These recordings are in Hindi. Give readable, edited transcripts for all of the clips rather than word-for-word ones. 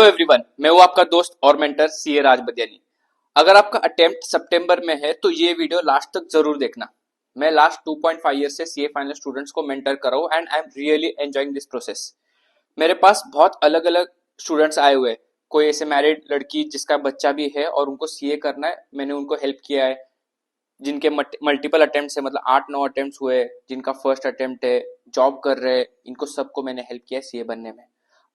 हेलो एवरीवन, मैं हूं आपका दोस्त और मेंटर सीए राज बदियानी। अगर आपका अटेम्प्ट सितंबर में है तो ये वीडियो लास्ट तक जरूर देखना। मैं लास्ट 2.5 ईयर से सीए फाइनल स्टूडेंट्स को मेंटर कर रहा हूं and I am really enjoying this process. मेरे पास बहुत अलग अलग स्टूडेंट्स आए हुए हैं। कोई ऐसे मैरिड लड़की जिसका बच्चा भी है और उनको सीए करना है, मैंने उनको हेल्प किया है। जिनके मल्टीपल अटेम्प्ट है, मतलब 8-9 अटेम्प्ट हुए, जिनका फर्स्ट अटेम्प्ट है, जॉब कर रहे हैं, इनको सबको मैंने हेल्प किया है सीए बनने में।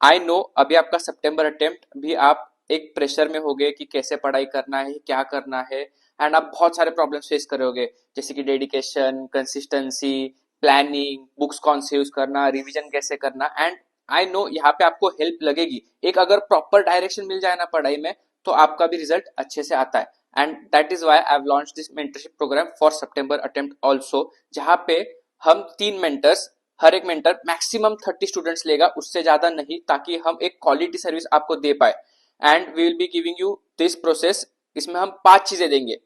आई नो अभी आपका सितंबर अटेम्प्ट भी आप एक प्रेशर में होगे कि कैसे पढ़ाई करना है, क्या करना है, एंड आप बहुत सारे प्रॉब्लम्स फेस करोगे, जैसे कि डेडिकेशन, कंसिस्टेंसी, प्लानिंग, बुक्स कौन से यूज करना, रिवीजन कैसे करना। एंड आई नो यहाँ पे आपको हेल्प लगेगी। एक अगर प्रॉपर डायरेक्शन मिल जाए ना पढ़ाई में, तो आपका भी रिजल्ट अच्छे से आता है। And that is why I have launch this mentorship program for September attempt also, जहां पे हम 3 मेंटर्स, हर एक मेंटर मैक्सिमम 30 स्टूडेंट्स लेगा, उससे ज्यादा नहीं, ताकि हम एक क्वालिटी सर्विस आपको दे पाए। And we will be giving you this process. इसमें हम 5 चीजें देंगे।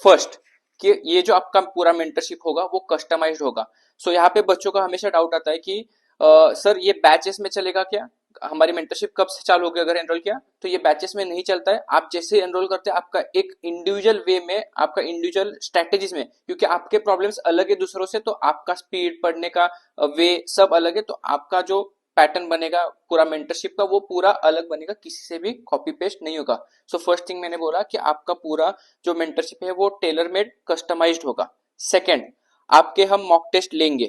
फर्स्ट, कि ये जो आपका पूरा मेंटरशिप होगा वो कस्टमाइज्ड होगा। सो यहाँ पे बच्चों का हमेशा डाउट आता है कि सर ये बैचेस में चलेगा क्या, हमारी मेंटरशिप कब से चालू होगी अगर एनरोल किया, तो ये बैचेस में नहीं चलता है। आप जैसे एनरोल करते हैं, आपका एक इंडिविजुअल वे में, आपका इंडिविजुअल स्ट्रेटेजीज में, क्योंकि आपके प्रॉब्लम्स अलग है दूसरों से, तो आपका स्पीड पढ़ने का वे सब अलग है, तो आपका जो पैटर्न बनेगा पूरा मेंटरशिप का, वो पूरा अलग बनेगा, किसी से भी कॉपी पेस्ट नहीं होगा। सो फर्स्ट थिंग मैंने बोला कि आपका पूरा जो मेंटरशिप है वो टेलर मेड कस्टमाइज्ड होगा। सेकेंड, आपके हम मॉक टेस्ट लेंगे।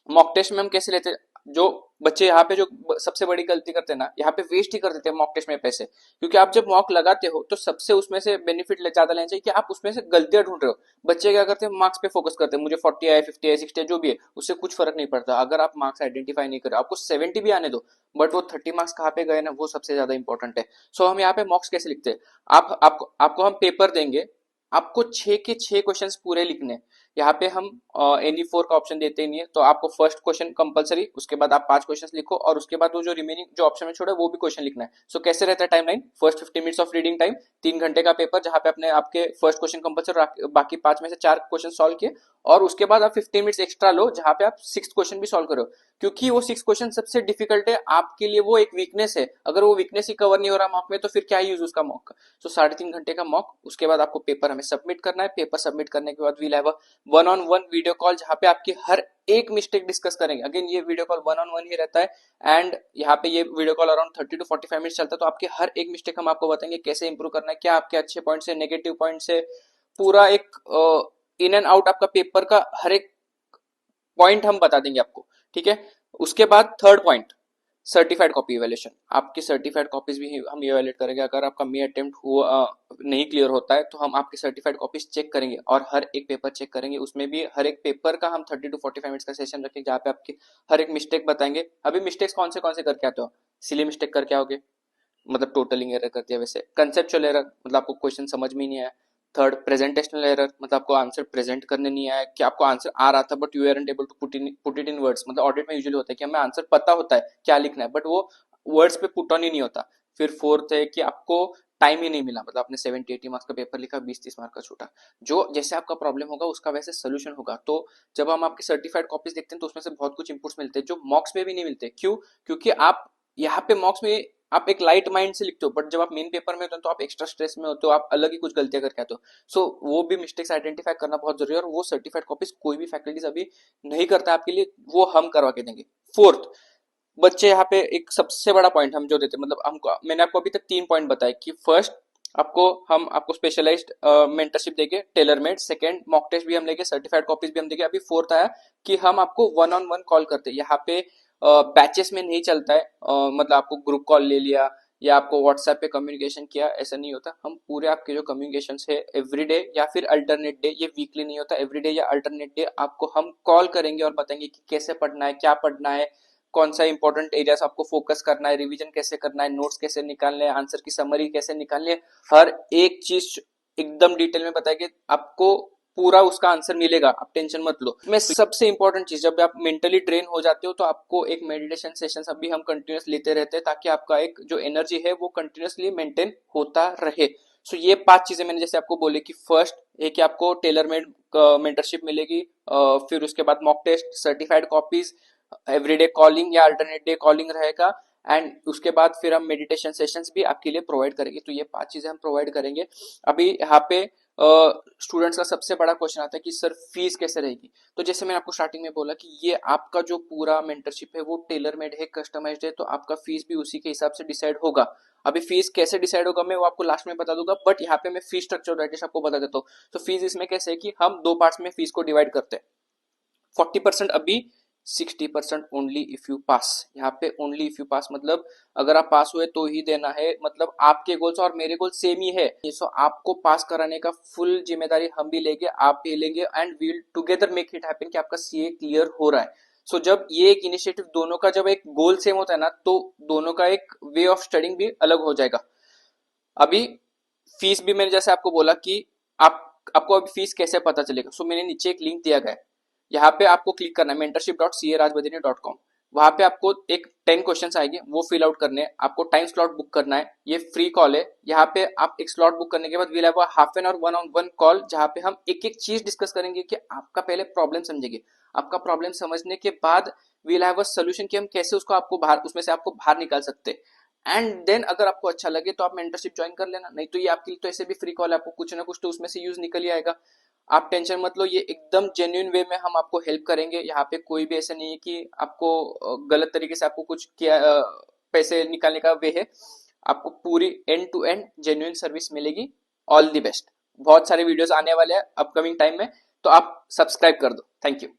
मॉक टेस्ट में हम कैसे लेते हैं, जो बच्चे यहाँ पे जो सबसे बड़ी गलती करते हैं ना, यहाँ पे वेस्ट ही कर देते हैं मॉक टेस्ट में पैसे। क्योंकि आप जब मॉक लगाते हो तो सबसे उसमें से बेनिफिट ज्यादा लेना चाहिए कि आप उसमें से गलतियां ढूंढ रहे हो। बच्चे क्या करते हैं, मार्क्स पे फोकस करते हैं, मुझे 40 आए, 50 आए, 60 आए, जो भी है उससे कुछ फर्क नहीं पड़ता। अगर आप मार्क्स आइडेंटिफाई नहीं करो, आपको 70 भी आने दो, बट वो 30 मार्क्स कहाँ पे गए ना, वो सबसे ज्यादा इंपॉर्टेंट है। सो हम यहाँ पे मॉक्स कैसे लिखते हैं, आपको हम पेपर देंगे, आपको 6 के 6 क्वेश्चंस पूरे लिखने। यहाँ पे हम एनी 4 का ऑप्शन देते ही नहीं है, तो आपको फर्स्ट क्वेश्चन कंपलसरी, उसके बाद आप 5 क्वेश्चन लिखो, और उसके बाद वो जो रिमेनिंग जो ऑप्शन में छोड़ा वो भी क्वेश्चन लिखना है। सो कैसे रहता है timeline, first 50 minutes of reading time, 3 घंटे का पेपर, जहां पे अपने आपके फर्स्ट क्वेश्चन कंपलसरी, बाकी 5 में से 4 क्वेश्चन सॉल्व किए, और उसके बाद आप 15 मिनट्स एक्स्ट्रा लो, जहां पे आप 6 क्वेश्चन भी सॉल्व करो। क्योंकि वो 6 क्वेश्चन सबसे डिफिकल्ट है आपके लिए, वो एक वीकनेस है। अगर वो वीकनेस ही कवर नहीं हो रहा मॉक में, तो फिर क्या यूज उसका मॉक का। सो 3.5 घंटे का मॉक, उसके बाद आपको पेपर हमें सबमिट करना है। पेपर सबमिट करने के बाद we'll have a 1-on-1 video call, जहां पे आपकी हर एक मिस्टेक डिस्कस करेंगे। अगेन ये वीडियो कॉल 1-on-1 ही रहता है, एंड यहाँ पे ये video call around 30 to 45 minutes चलता है। तो आपके हर एक मिस्टेक हम आपको बताएंगे कैसे इंप्रूव करना है, क्या आपके अच्छे पॉइंट्स है, नेगेटिव पॉइंट्स है, पूरा एक इन एंड आउट आपका पेपर का हर एक पॉइंट हम बता देंगे आपको। ठीक है, उसके बाद third point, certified copy evaluation. आपकी सर्टिफाइड कॉपीज भी हम इवेल्यूएट करेंगे। अगर आपका मे अटेम्प्ट हुआ नहीं क्लियर होता है, तो हम आपकी सर्टिफाइड कॉपीज चेक करेंगे और हर एक पेपर चेक करेंगे। उसमें भी हर एक पेपर का हम 30 to 45 मिनट्स का सेशन रखेंगे, जहाँ पे आपके हर एक मिस्टेक बताएंगे। अभी मिस्टेक्स कौन से करके आते हो, सिली मिस्टेक करके आओगे, मतलब टोटलिंग एरर कर दिया। वैसे कंसेप्चुअल एरर, मतलब आपको क्वेश्चन समझ में नहीं आया। थर्ड, प्रेजेंटेशनल एरर, मतलब आपको आंसर प्रेजेंट करने नहीं आया, कि आपको आंसर आ रहा था but you aren't able to put it in words. मतलब ऑडिट में यूजुअली होता है कि हमें आंसर पता होता है क्या लिखना है, बट वो वर्ड्स पे पुट ऑन ही नहीं होता। फिर फोर्थ है कि आपको टाइम ही नहीं मिला, मतलब आपने 70-80 मार्क्स का पेपर लिखा, 20-30 मार्क का छूटा। जो जैसे आपका प्रॉब्लम होगा उसका वैसे सोल्यूशन होगा। तो जब हम आपकी सर्टिफाइड कॉपीज देखते हैं, तो उसमें से बहुत कुछ इनपुट्स मिलते हैं जो मॉक्स में भी नहीं मिलते। क्यों? क्योंकि आप यहाँ पे मॉक्स में आप एक लाइट माइंड से लिखते हो, बट जब आप मेन पेपर में होते हो तो आप एक्स्ट्रा स्ट्रेस में होते हो, आप अलग ही कुछ गलतियां करके आते हो। सो वो भी मिस्टेक्स आइडेंटिफाई करना बहुत जरूरी है, और वो सर्टिफाइड कॉपीज कोई भी फैकल्टीज अभी नहीं करता आपके लिए, वो हम करवा के देंगे। फोर्थ, बच्चे यहाँ पे एक सबसे बड़ा पॉइंट हम जो देते हैं, मतलब हमको, मैंने आपको अभी तक 3 पॉइंट बताए कि फर्स्ट, हम आपको स्पेशलाइज्ड मेंटरशिप देंगे tailor made. Second, mock test भी हम लेंगे, सर्टिफाइड कॉपीज भी हम देंगे। अभी फोर्थ आया कि हम आपको 1-on-1 कॉल करते हैं। यहाँ पे बैचेस में नहीं चलता है, मतलब आपको ग्रुप कॉल ले लिया या आपको व्हाट्सएप पे कम्युनिकेशन किया, ऐसा नहीं होता। हम पूरे आपके जो कम्युनिकेशन है एवरीडे या फिर अल्टरनेट डे, ये वीकली नहीं होता, एवरीडे या अल्टरनेट डे आपको हम कॉल करेंगे और बताएंगे कि कैसे पढ़ना है, क्या पढ़ना है, कौन सा इंपॉर्टेंट एरियाज आपको फोकस करना है, रिवीजन कैसे करना है, नोट्स कैसे निकालने हैं, आंसर की समरी कैसे निकालनी है, हर एक चीज एकदम डिटेल में बताएंगे। आपको पूरा उसका आंसर मिलेगा, आप टेंशन मत लो। मैं सबसे इंपॉर्टेंट चीज, जब आप मेंटली ड्रेन हो जाते हो तो आपको एक मेडिटेशन सेशन अभी हम कंटिन्यूस लेते रहते हैं, ताकि आपका एक जो एनर्जी है वो कंटिन्यूसली मेंटेन होता रहे। सो ये 5 चीजें मैंने जैसे आपको बोले कि फर्स्ट है कि आपको टेलर मेड मेंटरशिप मिलेगी, फिर उसके बाद mock test, certified copies, everyday calling या अल्टरनेट डे कॉलिंग रहेगा, एंड उसके बाद फिर हम मेडिटेशन सेशंस भी आपके लिए प्रोवाइड करेंगे। तो ये 5 चीजें हम प्रोवाइड करेंगे। अभी यहाँ पे स्टूडेंट्स का सबसे बड़ा क्वेश्चन आता है कि सर फीस कैसे रहेगी। तो जैसे मैंने आपको स्टार्टिंग में बोला कि ये आपका जो पूरा मेंटरशिप है वो टेलर मेड है, कस्टमाइज्ड है, तो आपका फीस भी उसी के हिसाब से डिसाइड होगा। अभी फीस कैसे डिसाइड होगा मैं वो आपको लास्ट में बता दूंगा, बट यहाँ पे मैं फीस स्ट्रक्चर राइट आपको बता देता हूँ। तो फीस इसमें कैसे है कि हम 2 पार्ट्स में फीस को डिवाइड करते हैं। 40% अभी, 60% ओनली इफ यू पास। यहाँ पे ओनली इफ यू पास मतलब अगर आप पास हुए तो ही देना है, मतलब आपके गोल्स और मेरे गोल सेम ही है। सो आपको पास कराने का फुल जिम्मेदारी हम भी लेंगे, आप भी लेंगे, and we'll together make it happen कि आपका सीए क्लियर हो रहा है। सो जब ये एक इनिशिएटिव दोनों का, जब एक गोल सेम होता है ना, तो दोनों का एक वे ऑफ स्टडिंग भी अलग हो जाएगा। अभी फीस भी मैंने जैसे आपको बोला कि आपको अभी फीस कैसे पता चलेगा। सो मैंने नीचे एक लिंक दिया गया है, यहाँ पे आपको क्लिक करना है mentorship.carajbadini.com। वहां पे आपको एक 10 क्वेश्चंस आएंगे, वो फिल आउट करने हैं। आपको टाइम स्लॉट बुक करना है, ये फ्री कॉल है। यहाँ पे आप एक स्लॉट बुक करने के बाद we'll have a half an hour one on one call, जहाँ पे हम एक एक चीज डिस्कस करेंगे कि आपका पहले प्रॉब्लम समझेंगे। आपका प्रॉब्लम समझने के बाद वील हैव अ सोल्यूशन कि हम कैसे उसको आपको बाहर, उसमें से आपको बाहर निकाल सकते हैं। एंड देन अगर आपको अच्छा लगे तो आप मेंटरशिप ज्वाइन कर लेना, नहीं तो ये आपके लिए तो ऐसे भी फ्री कॉल है, आपको कुछ ना कुछ तो उसमें से यूज निकल ही आएगा। आप टेंशन मत लो, ये एकदम जेन्युइन वे में हम आपको हेल्प करेंगे। यहाँ पे कोई भी ऐसा नहीं है कि आपको गलत तरीके से आपको कुछ किया पैसे निकालने का वे है। आपको पूरी end to end genuine service मिलेगी। All the best. बहुत सारे वीडियोस आने वाले हैं अपकमिंग टाइम में, तो आप सब्सक्राइब कर दो। Thank you.